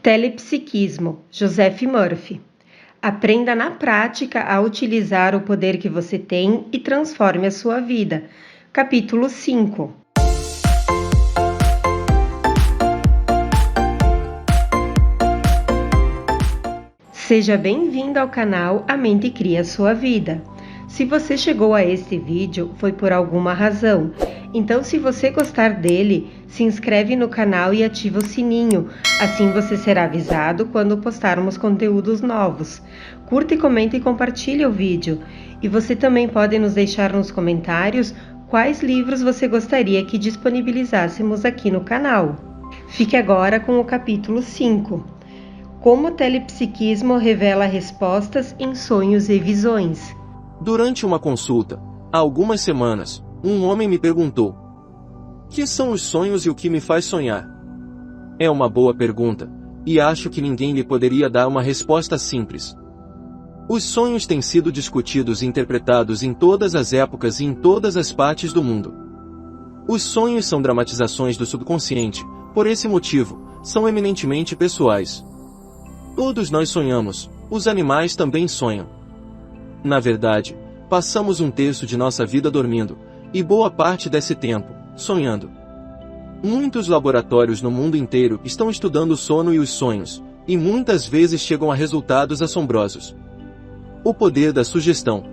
Telepsiquismo, Joseph Murphy. Aprenda na prática a utilizar o poder que você tem e transforme a sua vida. Capítulo 5. Seja bem-vindo ao canal A Mente Cria Sua Vida. Se você chegou a este vídeo, foi por alguma razão. Então, se você gostar dele, se inscreve no canal e ativa o sininho. Assim você será avisado quando postarmos conteúdos novos. Curta e comenta e compartilhe o vídeo. E você também pode nos deixar nos comentários quais livros você gostaria que disponibilizássemos aqui no canal. Fique agora com o capítulo 5. Como o telepsiquismo revela respostas em sonhos e visões. Durante uma consulta, há algumas semanas, um homem me perguntou: "Que são os sonhos e o que me faz sonhar?" É uma boa pergunta, e acho que ninguém lhe poderia dar uma resposta simples. Os sonhos têm sido discutidos e interpretados em todas as épocas e em todas as partes do mundo. Os sonhos são dramatizações do subconsciente, por esse motivo, são eminentemente pessoais. Todos nós sonhamos, os animais também sonham. Na verdade, passamos um terço de nossa vida dormindo, e boa parte desse tempo, sonhando. Muitos laboratórios no mundo inteiro estão estudando o sono e os sonhos, e muitas vezes chegam a resultados assombrosos. O poder da sugestão.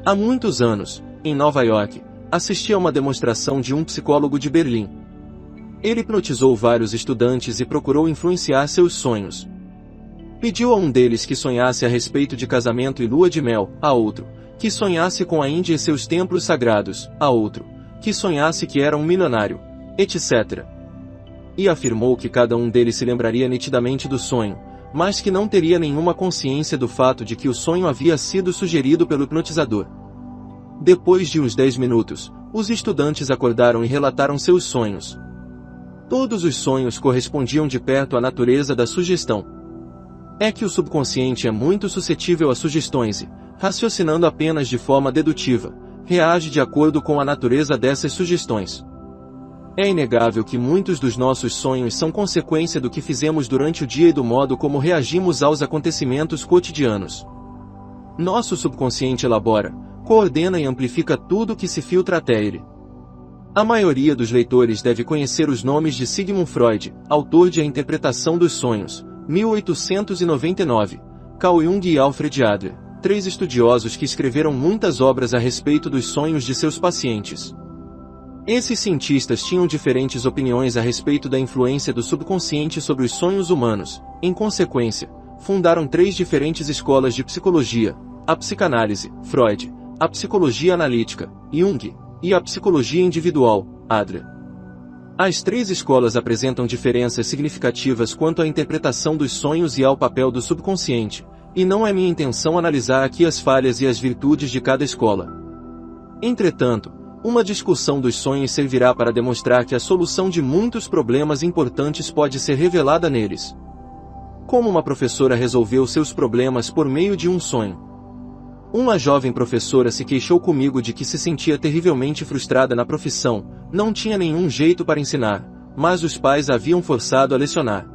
Há muitos anos, em Nova York, assisti a uma demonstração de um psicólogo de Berlim. Ele hipnotizou vários estudantes e procurou influenciar seus sonhos. Pediu a um deles que sonhasse a respeito de casamento e lua de mel, a outro, que sonhasse com a Índia e seus templos sagrados, a outro, que sonhasse que era um milionário, etc. E afirmou que cada um deles se lembraria nitidamente do sonho, mas que não teria nenhuma consciência do fato de que o sonho havia sido sugerido pelo hipnotizador. Depois de uns 10 minutos, os estudantes acordaram e relataram seus sonhos. Todos os sonhos correspondiam de perto à natureza da sugestão. É que o subconsciente é muito suscetível a sugestões e, raciocinando apenas de forma dedutiva, reage de acordo com a natureza dessas sugestões. É inegável que muitos dos nossos sonhos são consequência do que fizemos durante o dia e do modo como reagimos aos acontecimentos cotidianos. Nosso subconsciente elabora, coordena e amplifica tudo que se filtra até ele. A maioria dos leitores deve conhecer os nomes de Sigmund Freud, autor de A Interpretação dos Sonhos, 1899, Carl Jung e Alfred Adler, 3 estudiosos que escreveram muitas obras a respeito dos sonhos de seus pacientes. Esses cientistas tinham diferentes opiniões a respeito da influência do subconsciente sobre os sonhos humanos. Em consequência, fundaram 3 diferentes escolas de psicologia: a psicanálise, Freud; a psicologia analítica, Jung; e a psicologia individual, Adler. As 3 escolas apresentam diferenças significativas quanto à interpretação dos sonhos e ao papel do subconsciente, e não é minha intenção analisar aqui as falhas e as virtudes de cada escola. Entretanto, uma discussão dos sonhos servirá para demonstrar que a solução de muitos problemas importantes pode ser revelada neles. Como uma professora resolveu seus problemas por meio de um sonho. Uma jovem professora se queixou comigo de que se sentia terrivelmente frustrada na profissão, não tinha nenhum jeito para ensinar, mas os pais a haviam forçado a lecionar.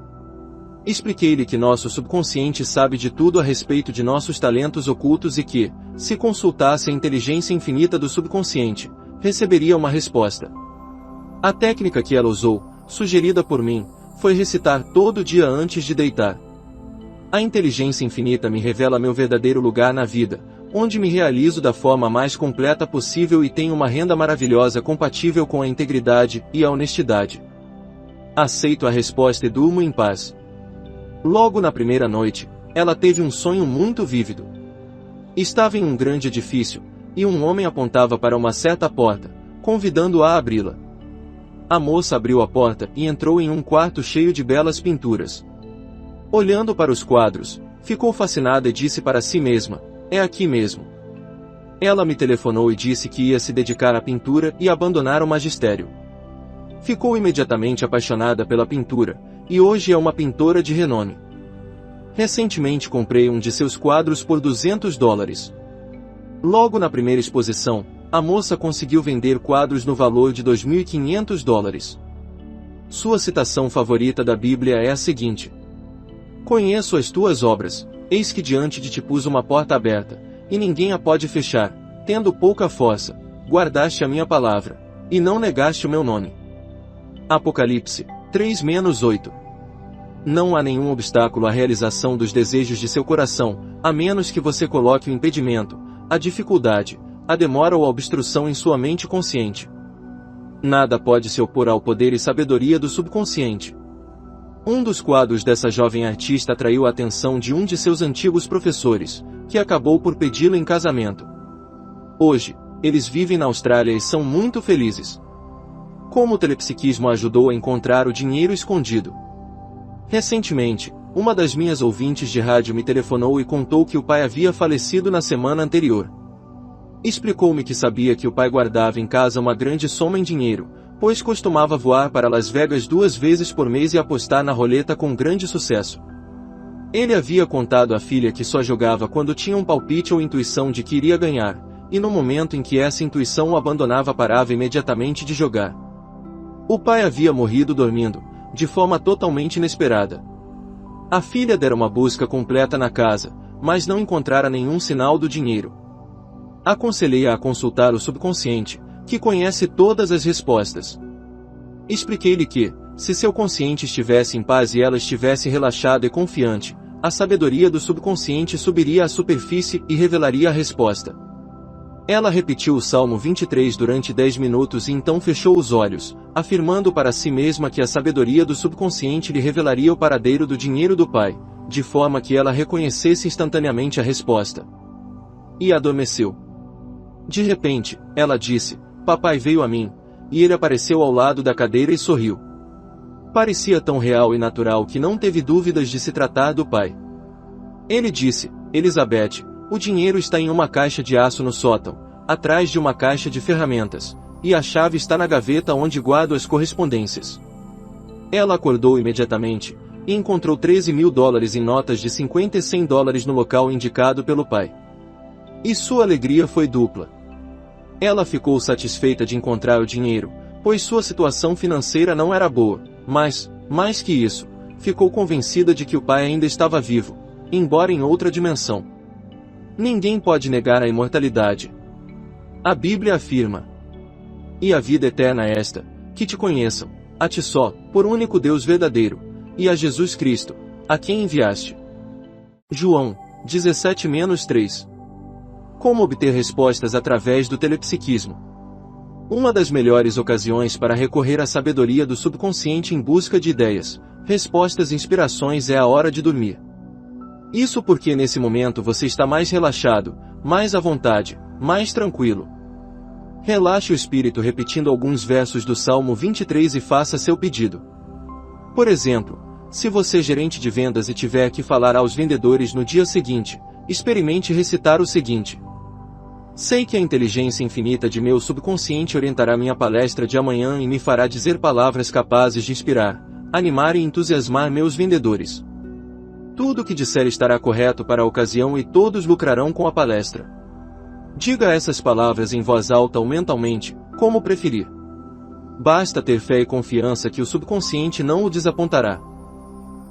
Expliquei-lhe que nosso subconsciente sabe de tudo a respeito de nossos talentos ocultos e que, se consultasse a inteligência infinita do subconsciente, receberia uma resposta. A técnica que ela usou, sugerida por mim, foi recitar todo dia antes de deitar: "A inteligência infinita me revela meu verdadeiro lugar na vida, onde me realizo da forma mais completa possível e tenho uma renda maravilhosa compatível com a integridade e a honestidade. Aceito a resposta e durmo em paz." Logo na primeira noite, ela teve um sonho muito vívido. Estava em um grande edifício, e um homem apontava para uma certa porta, convidando-a a abri-la. A moça abriu a porta e entrou em um quarto cheio de belas pinturas. Olhando para os quadros, ficou fascinada e disse para si mesma: "É aqui mesmo." Ela me telefonou e disse que ia se dedicar à pintura e abandonar o magistério. Ficou imediatamente apaixonada pela pintura, e hoje é uma pintora de renome. Recentemente comprei um de seus quadros por $200. Logo na primeira exposição, a moça conseguiu vender quadros no valor de $2.500. Sua citação favorita da Bíblia é a seguinte: Conheço as tuas obras, eis que diante de ti pus uma porta aberta, e ninguém a pode fechar, tendo pouca força, guardaste a minha palavra, e não negaste o meu nome. Apocalipse 3-8. Não há nenhum obstáculo à realização dos desejos de seu coração, a menos que você coloque o impedimento, a dificuldade, a demora ou a obstrução em sua mente consciente. Nada pode se opor ao poder e sabedoria do subconsciente. Um dos quadros dessa jovem artista atraiu a atenção de um de seus antigos professores, que acabou por pedi-la em casamento. Hoje, eles vivem na Austrália e são muito felizes. Como o telepsiquismo ajudou a encontrar o dinheiro escondido? Recentemente, uma das minhas ouvintes de rádio me telefonou e contou que o pai havia falecido na semana anterior. Explicou-me que sabia que o pai guardava em casa uma grande soma em dinheiro, pois costumava voar para Las Vegas 2 vezes por mês e apostar na roleta com grande sucesso. Ele havia contado à filha que só jogava quando tinha um palpite ou intuição de que iria ganhar, e no momento em que essa intuição o abandonava parava imediatamente de jogar. O pai havia morrido dormindo, de forma totalmente inesperada. A filha dera uma busca completa na casa, mas não encontrara nenhum sinal do dinheiro. Aconselhei-a a consultar o subconsciente, que conhece todas as respostas. Expliquei-lhe que, se seu consciente estivesse em paz e ela estivesse relaxada e confiante, a sabedoria do subconsciente subiria à superfície e revelaria a resposta. Ela repetiu o Salmo 23 durante 10 minutos e então fechou os olhos, afirmando para si mesma que a sabedoria do subconsciente lhe revelaria o paradeiro do dinheiro do pai, de forma que ela reconhecesse instantaneamente a resposta. E adormeceu. De repente, ela disse: "Papai veio a mim", e ele apareceu ao lado da cadeira e sorriu. Parecia tão real e natural que não teve dúvidas de se tratar do pai. Ele disse: "Elizabeth, o dinheiro está em uma caixa de aço no sótão, atrás de uma caixa de ferramentas, e a chave está na gaveta onde guardo as correspondências." Ela acordou imediatamente, e encontrou $13.000 em notas de 50 e $100 no local indicado pelo pai. E sua alegria foi dupla. Ela ficou satisfeita de encontrar o dinheiro, pois sua situação financeira não era boa, mas, mais que isso, ficou convencida de que o pai ainda estava vivo, embora em outra dimensão. Ninguém pode negar a imortalidade. A Bíblia afirma: "E a vida eterna é esta, que te conheçam, a ti só, por único Deus verdadeiro, e a Jesus Cristo, a quem enviaste." João 17-3. Como obter respostas através do telepsiquismo? Uma das melhores ocasiões para recorrer à sabedoria do subconsciente em busca de ideias, respostas e inspirações é a hora de dormir. Isso porque nesse momento você está mais relaxado, mais à vontade, mais tranquilo. Relaxe o espírito repetindo alguns versos do Salmo 23 e faça seu pedido. Por exemplo, se você é gerente de vendas e tiver que falar aos vendedores no dia seguinte, experimente recitar o seguinte: "Sei que a inteligência infinita de meu subconsciente orientará minha palestra de amanhã e me fará dizer palavras capazes de inspirar, animar e entusiasmar meus vendedores. Tudo o que disser estará correto para a ocasião e todos lucrarão com a palestra." Diga essas palavras em voz alta ou mentalmente, como preferir. Basta ter fé e confiança que o subconsciente não o desapontará.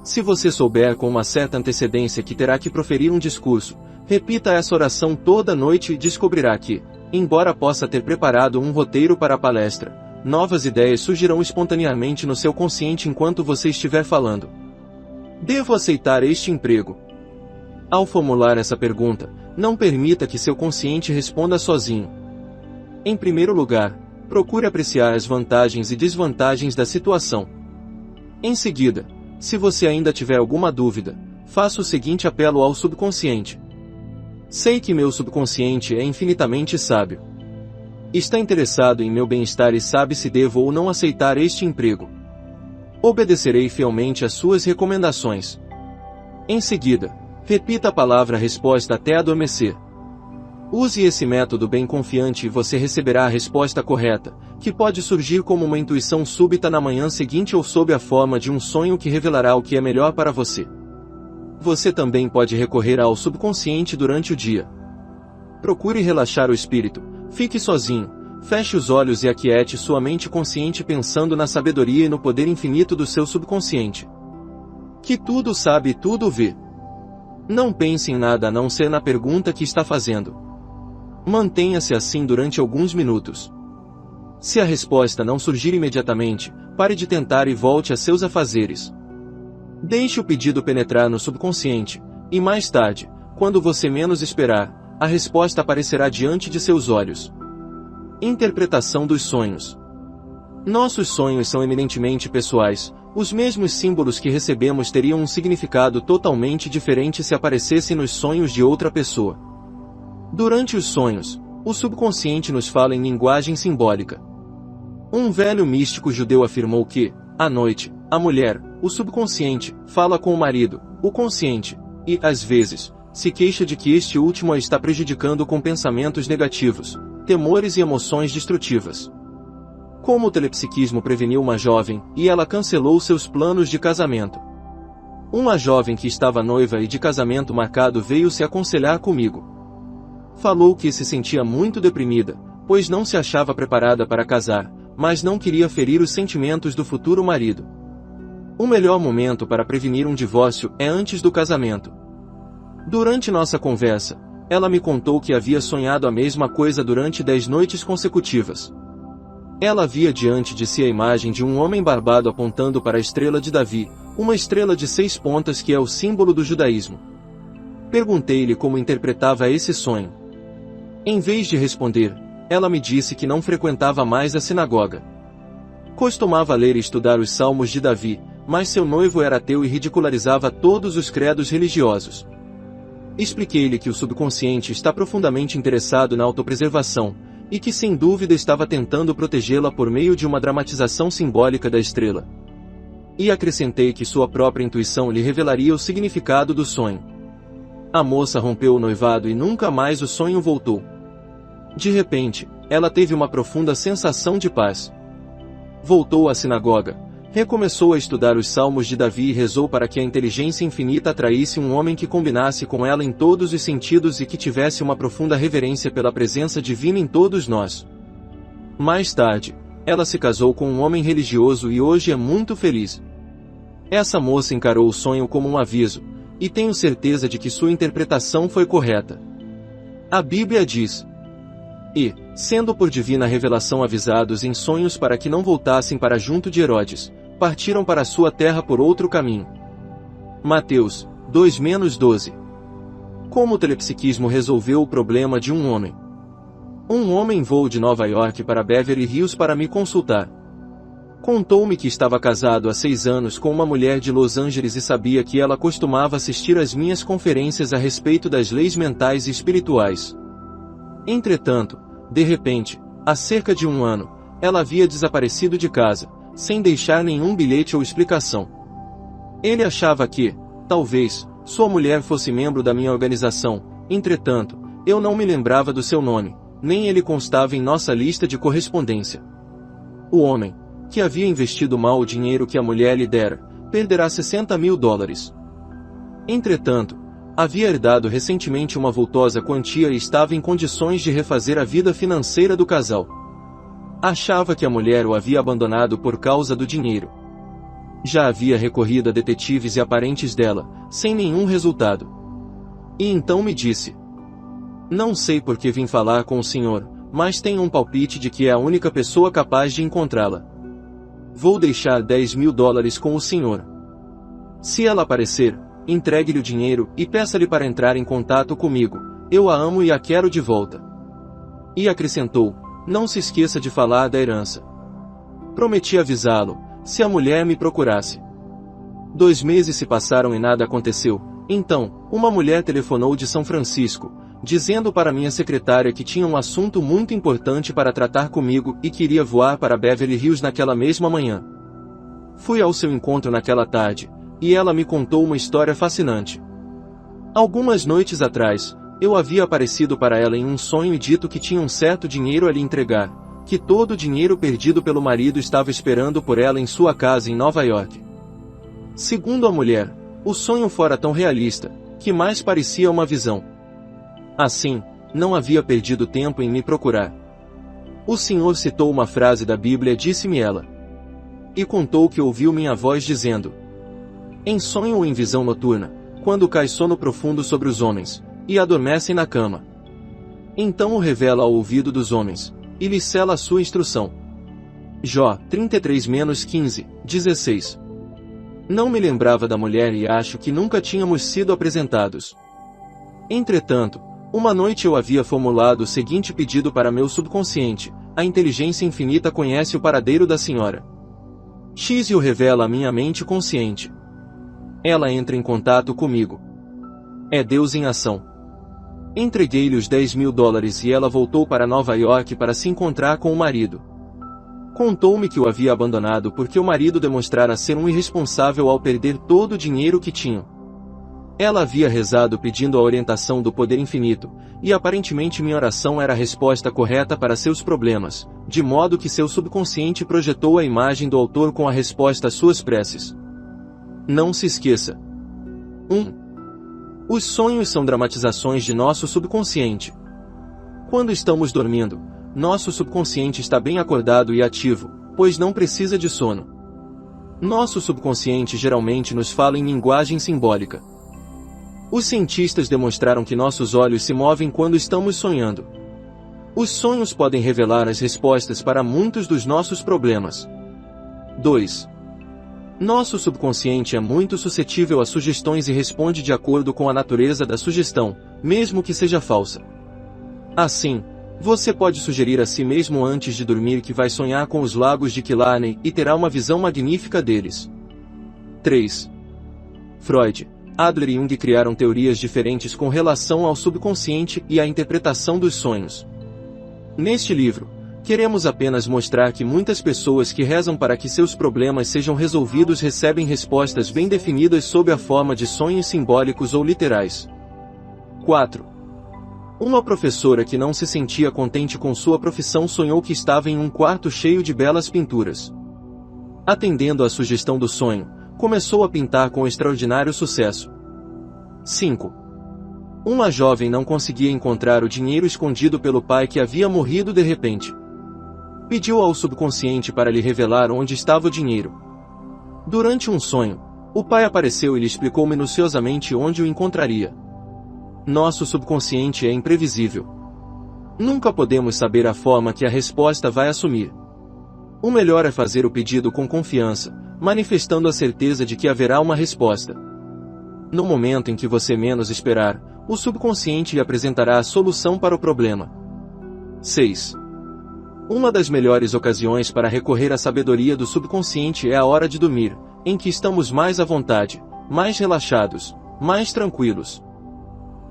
Se você souber com uma certa antecedência que terá que proferir um discurso, repita essa oração toda noite e descobrirá que, embora possa ter preparado um roteiro para a palestra, novas ideias surgirão espontaneamente no seu consciente enquanto você estiver falando. Devo aceitar este emprego? Ao formular essa pergunta, não permita que seu consciente responda sozinho. Em primeiro lugar, procure apreciar as vantagens e desvantagens da situação. Em seguida, se você ainda tiver alguma dúvida, faça o seguinte apelo ao subconsciente: "Sei que meu subconsciente é infinitamente sábio. Está interessado em meu bem-estar e sabe se devo ou não aceitar este emprego. Obedecerei fielmente às suas recomendações." Em seguida, repita a palavra resposta até adormecer. Use esse método bem confiante e você receberá a resposta correta, que pode surgir como uma intuição súbita na manhã seguinte ou sob a forma de um sonho que revelará o que é melhor para você. Você também pode recorrer ao subconsciente durante o dia. Procure relaxar o espírito, fique sozinho, feche os olhos e aquiete sua mente consciente pensando na sabedoria e no poder infinito do seu subconsciente. que tudo sabe e tudo vê. Não pense em nada a não ser na pergunta que está fazendo. Mantenha-se assim durante alguns minutos. Se a resposta não surgir imediatamente, pare de tentar e volte a seus afazeres. Deixe o pedido penetrar no subconsciente, e mais tarde, quando você menos esperar, a resposta aparecerá diante de seus olhos. Interpretação dos sonhos. Nossos sonhos são eminentemente pessoais. Os mesmos símbolos que recebemos teriam um significado totalmente diferente se aparecessem nos sonhos de outra pessoa. Durante os sonhos, o subconsciente nos fala em linguagem simbólica. Um velho místico judeu afirmou que, à noite, a mulher, o subconsciente, fala com o marido, o consciente, e, às vezes, se queixa de que este último a está prejudicando com pensamentos negativos, temores e emoções destrutivas. Como o telepsiquismo preveniu uma jovem, e ela cancelou seus planos de casamento. Uma jovem que estava noiva e de casamento marcado veio se aconselhar comigo. Falou que se sentia muito deprimida, pois não se achava preparada para casar, mas não queria ferir os sentimentos do futuro marido. O melhor momento para prevenir um divórcio é antes do casamento. Durante nossa conversa, ela me contou que havia sonhado a mesma coisa durante 10 noites consecutivas. Ela via diante de si a imagem de um homem barbado apontando para a estrela de Davi, uma estrela de 6 pontas que é o símbolo do judaísmo. Perguntei-lhe como interpretava esse sonho. Em vez de responder, ela me disse que não frequentava mais a sinagoga. Costumava ler e estudar os salmos de Davi, mas seu noivo era ateu e ridicularizava todos os credos religiosos. Expliquei-lhe que o subconsciente está profundamente interessado na autopreservação, e que sem dúvida estava tentando protegê-la por meio de uma dramatização simbólica da estrela. E acrescentei que sua própria intuição lhe revelaria o significado do sonho. A moça rompeu o noivado e nunca mais o sonho voltou. De repente, ela teve uma profunda sensação de paz. Voltou à sinagoga, recomeçou a estudar os salmos de Davi e rezou para que a inteligência infinita atraísse um homem que combinasse com ela em todos os sentidos e que tivesse uma profunda reverência pela presença divina em todos nós. Mais tarde, ela se casou com um homem religioso e hoje é muito feliz. Essa moça encarou o sonho como um aviso, e tenho certeza de que sua interpretação foi correta. A Bíblia diz: "E, sendo por divina revelação avisados em sonhos para que não voltassem para junto de Herodes, partiram para sua terra por outro caminho." Mateus 2-12. Como o telepsiquismo resolveu o problema de um homem? Um homem voou de Nova York para Beverly Hills para me consultar. Contou-me que estava casado há 6 anos com uma mulher de Los Angeles e sabia que ela costumava assistir às minhas conferências a respeito das leis mentais e espirituais. Entretanto, de repente, há cerca de 1 ano, ela havia desaparecido de casa, sem deixar nenhum bilhete ou explicação. Ele achava que, talvez, sua mulher fosse membro da minha organização, entretanto, eu não me lembrava do seu nome, nem ele constava em nossa lista de correspondência. O homem, que havia investido mal o dinheiro que a mulher lhe dera, perderá $60.000. Entretanto, havia herdado recentemente uma vultosa quantia e estava em condições de refazer a vida financeira do casal. Achava que a mulher o havia abandonado por causa do dinheiro. Já havia recorrido a detetives e a parentes dela, sem nenhum resultado. E então me disse: "Não sei por que vim falar com o senhor, mas tenho um palpite de que é a única pessoa capaz de encontrá-la. Vou deixar $10.000 com o senhor. Se ela aparecer, entregue-lhe o dinheiro e peça-lhe para entrar em contato comigo. Eu a amo e a quero de volta." E acrescentou: "Não se esqueça de falar da herança." Prometi avisá-lo, se a mulher me procurasse. 2 meses se passaram e nada aconteceu. Então, uma mulher telefonou de São Francisco, dizendo para minha secretária que tinha um assunto muito importante para tratar comigo e queria voar para Beverly Hills naquela mesma manhã. Fui ao seu encontro naquela tarde, e ela me contou uma história fascinante. Algumas noites atrás, eu havia aparecido para ela em um sonho e dito que tinha um certo dinheiro a lhe entregar, que todo o dinheiro perdido pelo marido estava esperando por ela em sua casa em Nova York. Segundo a mulher, o sonho fora tão realista, que mais parecia uma visão. Assim, não havia perdido tempo em me procurar. O senhor citou uma frase da Bíblia, disse-me ela. E contou que ouviu minha voz dizendo: Em sonho ou em visão noturna, quando cai sono profundo sobre os homens, e adormecem na cama. Então o revela ao ouvido dos homens, e lhes sela a sua instrução. Jó 33-15, 16. Não me lembrava da mulher e acho que nunca tínhamos sido apresentados. Entretanto, uma noite eu havia formulado o seguinte pedido para meu subconsciente: a inteligência infinita conhece o paradeiro da senhora X e o revela à minha mente consciente. Ela entra em contato comigo. É Deus em ação. Entreguei-lhe os $10.000 e ela voltou para Nova York para se encontrar com o marido. Contou-me que o havia abandonado porque o marido demonstrara ser um irresponsável ao perder todo o dinheiro que tinha. Ela havia rezado pedindo a orientação do poder infinito, e aparentemente minha oração era a resposta correta para seus problemas, de modo que seu subconsciente projetou a imagem do autor com a resposta às suas preces. Não se esqueça. 1. Os sonhos são dramatizações de nosso subconsciente. Quando estamos dormindo, nosso subconsciente está bem acordado e ativo, pois não precisa de sono. Nosso subconsciente geralmente nos fala em linguagem simbólica. Os cientistas demonstraram que nossos olhos se movem quando estamos sonhando. Os sonhos podem revelar as respostas para muitos dos nossos problemas. 2. Nosso subconsciente é muito suscetível a sugestões e responde de acordo com a natureza da sugestão, mesmo que seja falsa. Assim, você pode sugerir a si mesmo antes de dormir que vai sonhar com os lagos de Killarney e terá uma visão magnífica deles. 3. Freud, Adler e Jung criaram teorias diferentes com relação ao subconsciente e à interpretação dos sonhos. Neste livro, queremos apenas mostrar que muitas pessoas que rezam para que seus problemas sejam resolvidos recebem respostas bem definidas sob a forma de sonhos simbólicos ou literais. 4. Uma professora que não se sentia contente com sua profissão sonhou que estava em um quarto cheio de belas pinturas. Atendendo à sugestão do sonho, começou a pintar com extraordinário sucesso. 5. Uma jovem não conseguia encontrar o dinheiro escondido pelo pai que havia morrido de repente. Pediu ao subconsciente para lhe revelar onde estava o dinheiro. Durante um sonho, o pai apareceu e lhe explicou minuciosamente onde o encontraria. Nosso subconsciente é imprevisível. Nunca podemos saber a forma que a resposta vai assumir. O melhor é fazer o pedido com confiança, manifestando a certeza de que haverá uma resposta. No momento em que você menos esperar, o subconsciente lhe apresentará a solução para o problema. 6. Uma das melhores ocasiões para recorrer à sabedoria do subconsciente é a hora de dormir, em que estamos mais à vontade, mais relaxados, mais tranquilos.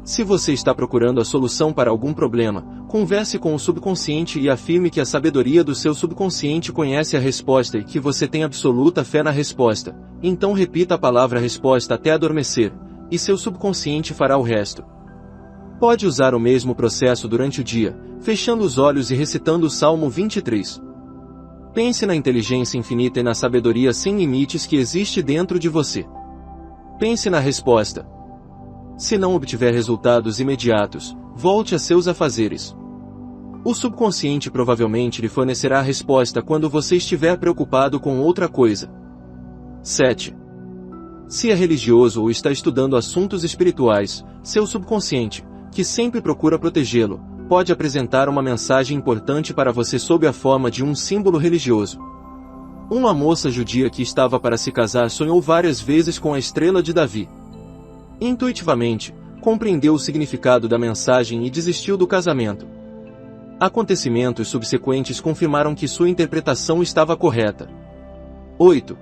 Se você está procurando a solução para algum problema, converse com o subconsciente e afirme que a sabedoria do seu subconsciente conhece a resposta e que você tem absoluta fé na resposta. Então repita a palavra resposta até adormecer, e seu subconsciente fará o resto. Pode usar o mesmo processo durante o dia, fechando os olhos e recitando o Salmo 23. Pense na inteligência infinita e na sabedoria sem limites que existe dentro de você. Pense na resposta. Se não obtiver resultados imediatos, volte a seus afazeres. O subconsciente provavelmente lhe fornecerá a resposta quando você estiver preocupado com outra coisa. 7. Se é religioso ou está estudando assuntos espirituais, seu subconsciente, que sempre procura protegê-lo, pode apresentar uma mensagem importante para você sob a forma de um símbolo religioso. Uma moça judia que estava para se casar sonhou várias vezes com a estrela de Davi. Intuitivamente, compreendeu o significado da mensagem e desistiu do casamento. Acontecimentos subsequentes confirmaram que sua interpretação estava correta. 8.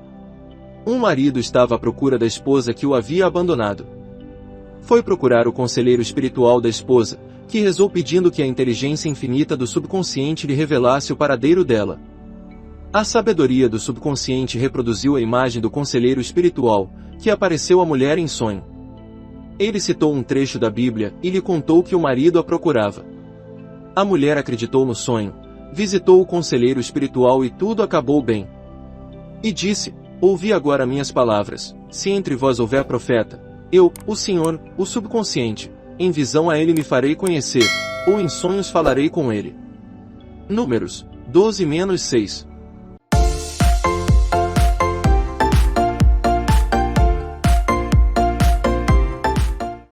Um marido estava à procura da esposa que o havia abandonado. Foi procurar o conselheiro espiritual da esposa, que rezou pedindo que a inteligência infinita do subconsciente lhe revelasse o paradeiro dela. A sabedoria do subconsciente reproduziu a imagem do conselheiro espiritual, que apareceu à mulher em sonho. Ele citou um trecho da Bíblia e lhe contou que o marido a procurava. A mulher acreditou no sonho, visitou o conselheiro espiritual e tudo acabou bem. E disse: ouvi agora minhas palavras, se entre vós houver profeta, eu, o Senhor, o subconsciente, em visão a ele me farei conhecer, ou em sonhos falarei com ele. Números 12-6